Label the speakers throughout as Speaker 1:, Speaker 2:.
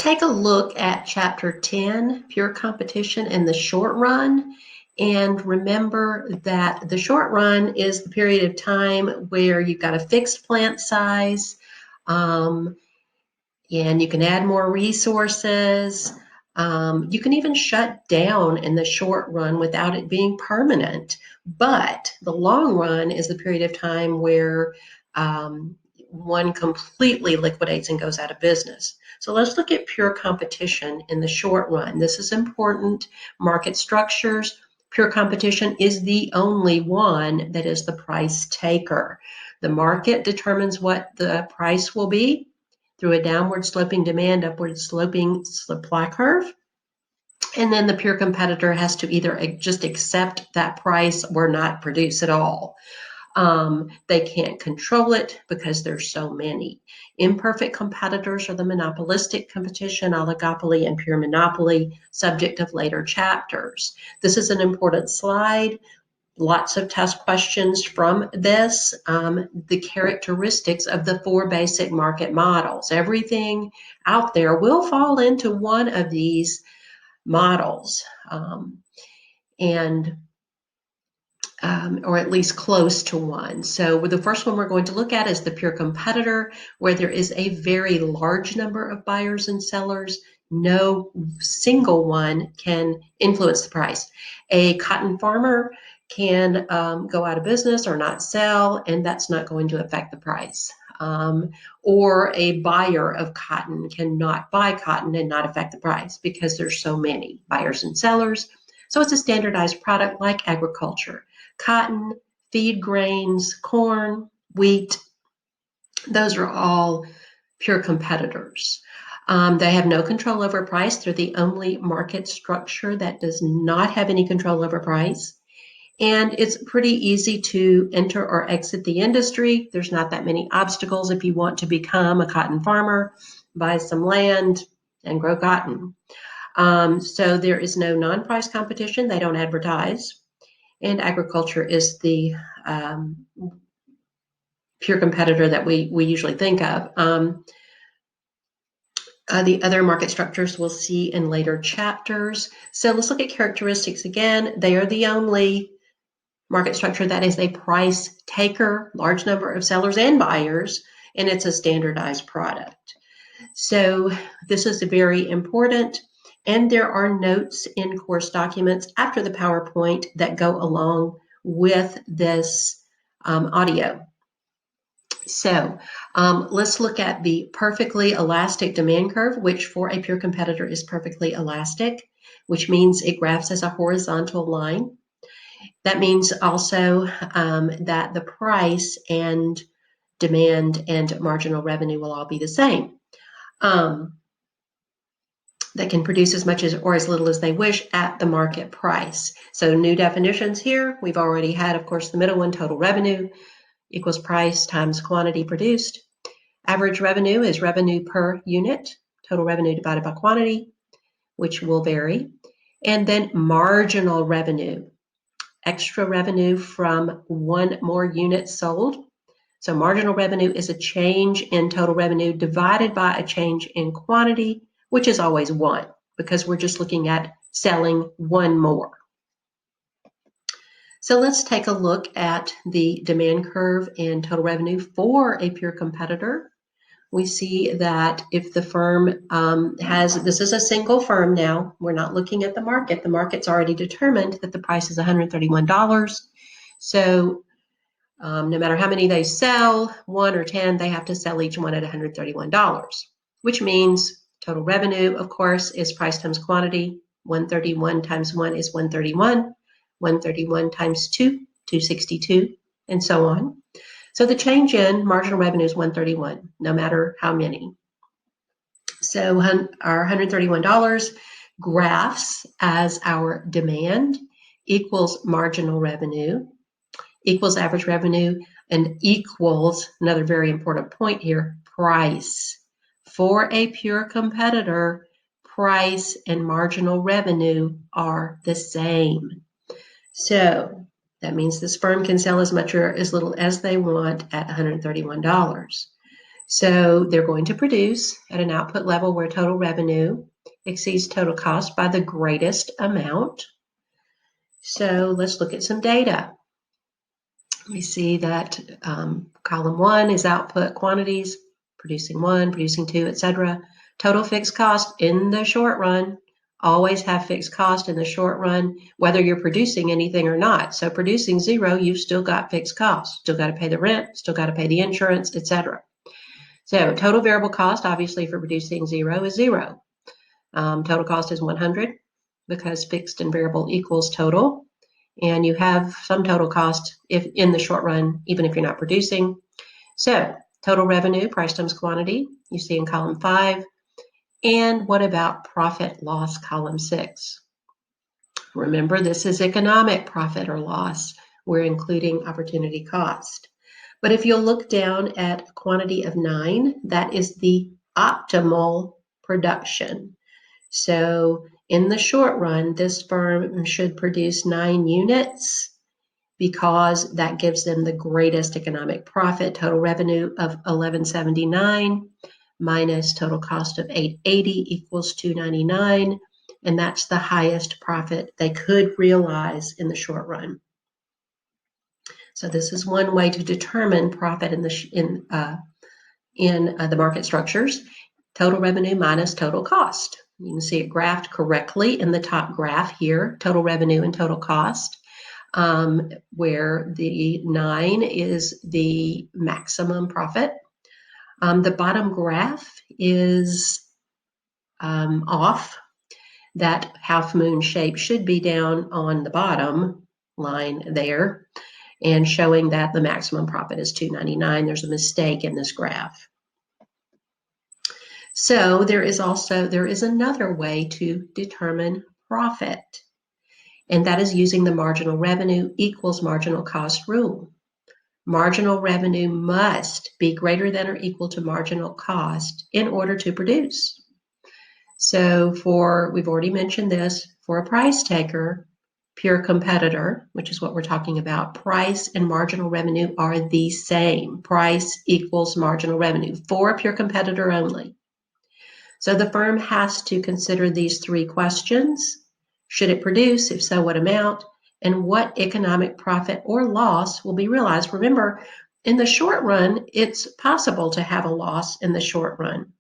Speaker 1: take a look at Chapter 10, Pure Competition in the Short Run. And remember that the short run is the period of time where you've got a fixed plant size, and you can add more resources. You can even shut down in the short run without it being permanent. But the long run is the period of time where one completely liquidates and goes out of business. So let's look at pure competition in the short run. This is important. Market structures. Pure competition is the only one that is the price taker. The market determines what the price will be through a downward sloping demand, upward sloping supply curve. And then the pure competitor has to either just accept that price or not produce at all. They can't control it because there's so many. Imperfect competitors are the monopolistic competition, oligopoly, and pure monopoly, subject of later chapters. This is an important slide. Lots of test questions from this. The characteristics of the four basic market models. Everything out there will fall into one of these models, or at least close to one. So the first one we're going to look at is the pure competitor, where there is a very large number of buyers and sellers. No single one can influence the price. A cotton farmer can go out of business or not sell, and that's not going to affect the price. Or a buyer of cotton cannot buy cotton and not affect the price because there's so many buyers and sellers. So it's a standardized product like agriculture. Cotton, feed grains, corn, wheat, those are all pure competitors. They have no control over price. They're the only market structure that does not have any control over price. And it's pretty easy to enter or exit the industry. There's not that many obstacles if you want to become a cotton farmer, buy some land, and grow cotton. So there is no non-price competition. They don't advertise. And agriculture is the pure competitor that we usually think of. The other market structures we'll see in later chapters. So let's look at characteristics again. They are the only market structure that is a price taker, large number of sellers and buyers, and it's a standardized product. So this is very important. And there are notes in course documents after the PowerPoint that go along with this audio. So let's look at the perfectly elastic demand curve, which for a pure competitor is perfectly elastic, which means it graphs as a horizontal line. That means also that the price and demand and marginal revenue will all be the same. They can produce as much as or as little as they wish at the market price. So new definitions here. We've already had, of course, the middle one, total revenue equals price times quantity produced. Average revenue is revenue per unit, total revenue divided by quantity, which will vary. And then marginal revenue, extra revenue from one more unit sold. So marginal revenue is a change in total revenue divided by a change in quantity, which is always one, because we're just looking at selling one more. So let's take a look at the demand curve and total revenue for a pure competitor. We see that if the firm this is a single firm now, we're not looking at the market. The market's already determined that the price is $131. So no matter how many they sell, 1 or 10, they have to sell each one at $131, which means total revenue, of course, is price times quantity. 131 times 1 is 131. 131 times 2, 262, and so on. So the change in marginal revenue is 131, no matter how many. So our $131 graphs as our demand equals marginal revenue, equals average revenue, and equals, another very important point here, price. For a pure competitor, price and marginal revenue are the same. So that means this firm can sell as much or as little as they want at $131. So they're going to produce at an output level where total revenue exceeds total cost by the greatest amount. So let's look at some data. We see that column 1 is output quantities, producing 1, producing 2, etc. Total fixed cost in the short run. Always have fixed cost in the short run, whether you're producing anything or not. So producing 0, you've still got fixed costs. Still got to pay the rent, still got to pay the insurance, etc. So total variable cost, obviously for producing 0 is 0. Total cost is 100 because fixed and variable equals total. And you have some total cost if in the short run, even if you're not producing. So total revenue, price times quantity, you see in column 5. And what about profit loss, column 6? Remember, this is economic profit or loss. We're including opportunity cost. But if you'll look down at a quantity of 9, that is the optimal production. So in the short run, this firm should produce 9 units because that gives them the greatest economic profit. Total revenue of $1179 minus total cost of $880 equals $299, and that's the highest profit they could realize in the short run. So this is one way to determine profit in the market structures. Total revenue minus total cost. You can see it graphed correctly in the top graph here, total revenue and total cost, where the 9 is the maximum profit. The bottom graph is off. That half moon shape should be down on the bottom line there and showing that the maximum profit is $299. There's a mistake in this graph. So there is another way to determine profit, and that is using the marginal revenue equals marginal cost rule. Marginal revenue must be greater than or equal to marginal cost in order to produce. So we've already mentioned this, for a price taker, pure competitor, which is what we're talking about, price and marginal revenue are the same. Price equals marginal revenue for a pure competitor only. So the firm has to consider these 3 questions. Should it produce? If so, what amount? And what economic profit or loss will be realized? Remember, in the short run, it's possible to have a loss in the short run.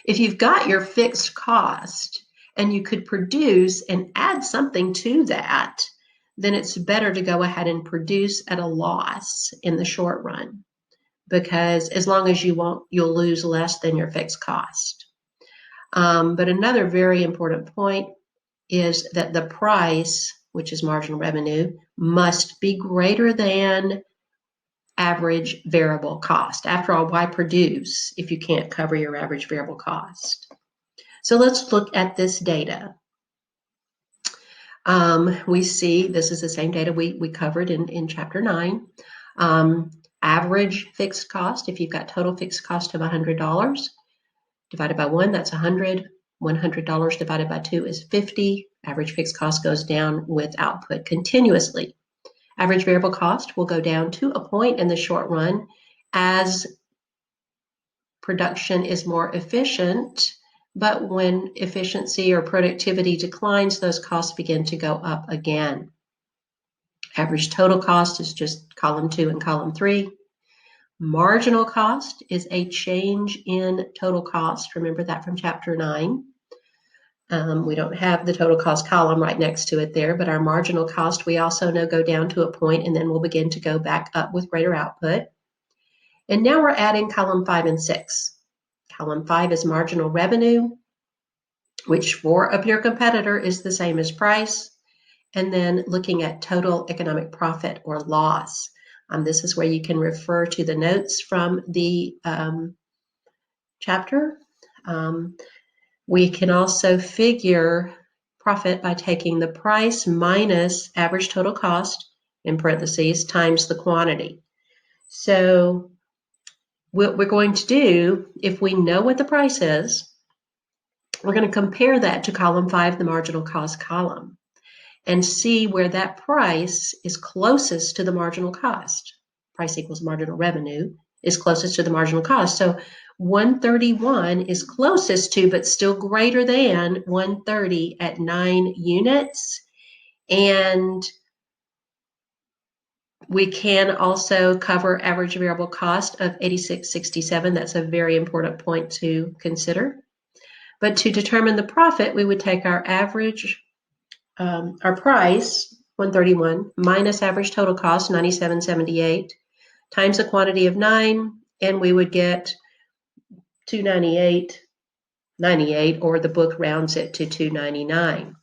Speaker 1: If you've got your fixed cost and you could produce and add something to that, then it's better to go ahead and produce at a loss in the short run, because as long as you'll lose less than your fixed cost. But another very important point is that the price, which is marginal revenue, must be greater than average variable cost. After all, why produce if you can't cover your average variable cost? So let's look at this data. We see this is the same data we covered in chapter 9. Average fixed cost, if you've got total fixed cost of $100 divided by 1, that's 100. $100 divided by 2 is 50. Average fixed cost goes down with output continuously. Average variable cost will go down to a point in the short run as production is more efficient, but when efficiency or productivity declines, those costs begin to go up again. Average total cost is just column 2 and column 3. Marginal cost is a change in total cost. Remember that from chapter 9. We don't have the total cost column right next to it there, but our marginal cost we also know go down to a point, and then we'll begin to go back up with greater output. And now we're adding column 5 and 6. Column 5 is marginal revenue, which for a pure competitor is the same as price. And then looking at total economic profit or loss. This is where you can refer to the notes from the chapter. We can also figure profit by taking the price minus average total cost, in parentheses, times the quantity. So what we're going to do, if we know what the price is, we're going to compare that to column 5, the marginal cost column, and see where that price is closest to the marginal cost. Price equals marginal revenue. is closest to the marginal cost. So 131 is closest to, but still greater than 130 at 9 units. And we can also cover average variable cost of 86.67. That's a very important point to consider. But to determine the profit, we would take our average, our price, 131, minus average total cost, 97.78, times a quantity of 9, and we would get 298.98, or the book rounds it to 299.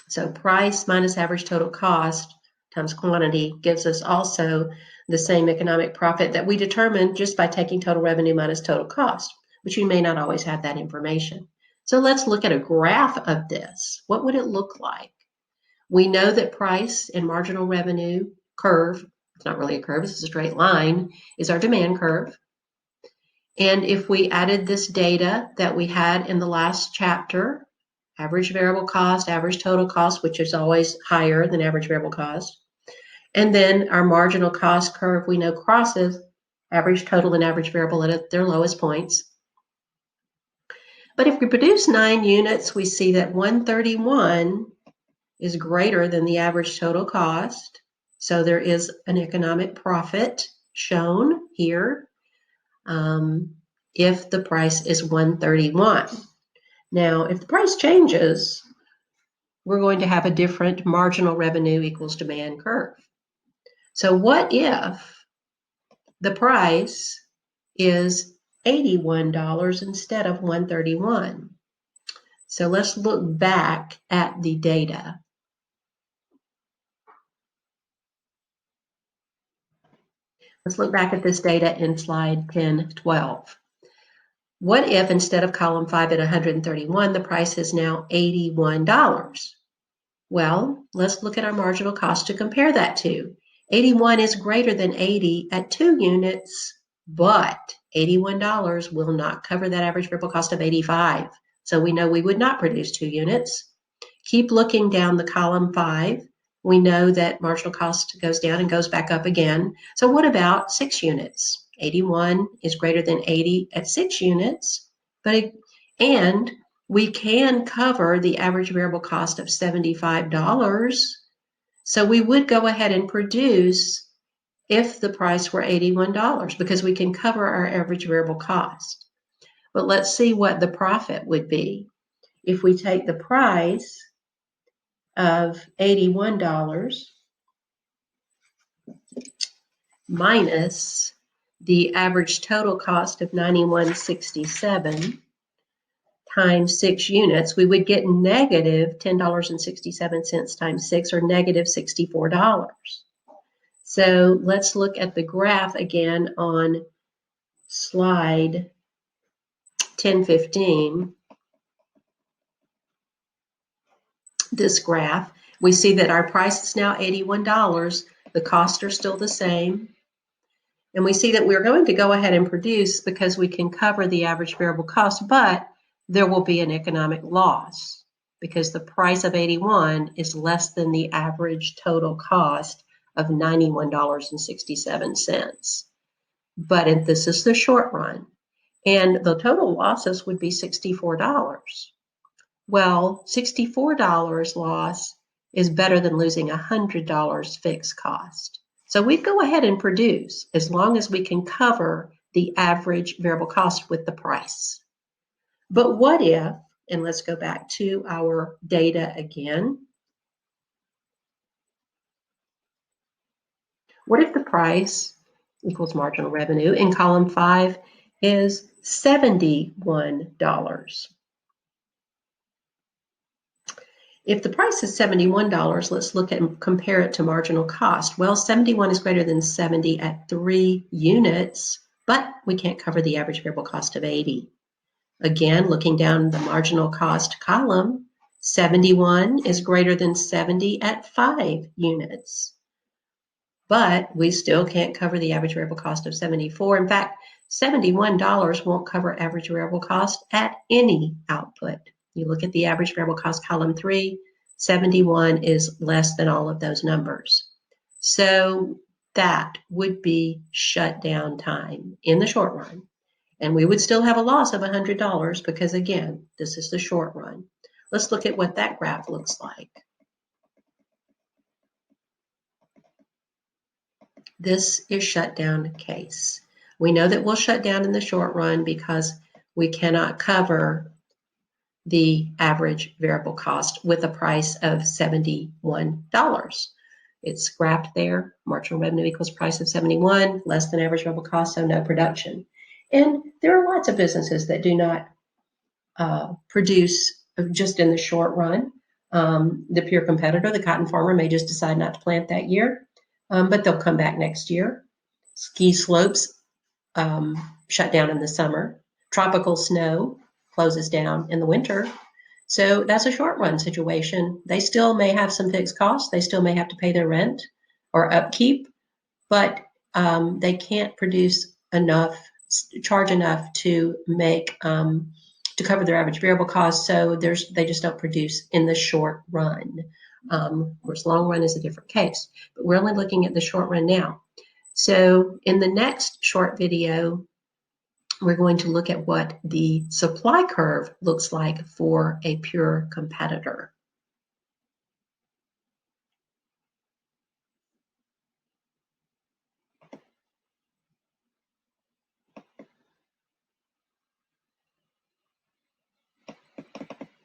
Speaker 1: So price minus average total cost times quantity gives us also the same economic profit that we determined just by taking total revenue minus total cost, but you may not always have that information. So let's look at a graph of this. What would it look like? We know that price and marginal revenue curve, it's not really a curve, it's a straight line, is our demand curve. And if we added this data that we had in the last chapter, average variable cost, average total cost, which is always higher than average variable cost, and then our marginal cost curve we know crosses average total and average variable at their lowest points. But if we produce 9 units, we see that 131 is greater than the average total cost. So there is an economic profit shown here if the price is 131. Now, if the price changes, we're going to have a different marginal revenue equals demand curve. So what if the price is $81 instead of 131? So let's look back at the data. Let's look back at this data in slide 1012. What if instead of column 5 at 131, the price is now $81? Well, let's look at our marginal cost to compare that to. 81 is greater than 80 at 2 units, but $81 will not cover that average variable cost of 85. So we know we would not produce 2 units. Keep looking down the column 5. We know that marginal cost goes down and goes back up again. So what about 6 units? 81 is greater than 80 at 6 units, and we can cover the average variable cost of $75. So we would go ahead and produce if the price were $81 because we can cover our average variable cost. But let's see what the profit would be. If we take the price of $81 minus the average total cost of $91.67 times 6 units, we would get negative $10.67 times 6, or negative $64. So let's look at the graph again on slide 1015. This graph, we see that our price is now $81. The costs are still the same. And we see that we're going to go ahead and produce because we can cover the average variable cost, but there will be an economic loss because the price of 81 is less than the average total cost of $91.67. But this is the short run. And the total losses would be $64. Well, $64 loss is better than losing $100 fixed cost. So we'd go ahead and produce as long as we can cover the average variable cost with the price. But what if, and let's go back to our data again. What if the price equals marginal revenue in column 5 is $71? If the price is $71, let's look at and compare it to marginal cost. Well, 71 is greater than 70 at 3 units, but we can't cover the average variable cost of 80. Again, looking down the marginal cost column, 71 is greater than 70 at 5 units. But we still can't cover the average variable cost of 74. In fact, $71 won't cover average variable cost at any output. You look at the average variable cost column 3, 71 is less than all of those numbers. So that would be shutdown time in the short run. And we would still have a loss of $100 because, again, this is the short run. Let's look at what that graph looks like. This is shutdown case. We know that we'll shut down in the short run because we cannot cover the average variable cost with a price of $71. It's scrapped there. Marginal revenue equals price of 71, less than average variable cost, so no production. And there are lots of businesses that do not produce just in the short run. The pure competitor, the cotton farmer, may just decide not to plant that year, but they'll come back next year. Ski slopes shut down in the summer. Tropical snow closes down in the winter. So that's a short run situation. They still may have some fixed costs. They still may have to pay their rent or upkeep, but they can't produce enough, charge enough to make to cover their average variable costs. So they just don't produce in the short run. Of course, long run is a different case, but we're only looking at the short run now. So in the next short video, we're going to look at what the supply curve looks like for a pure competitor.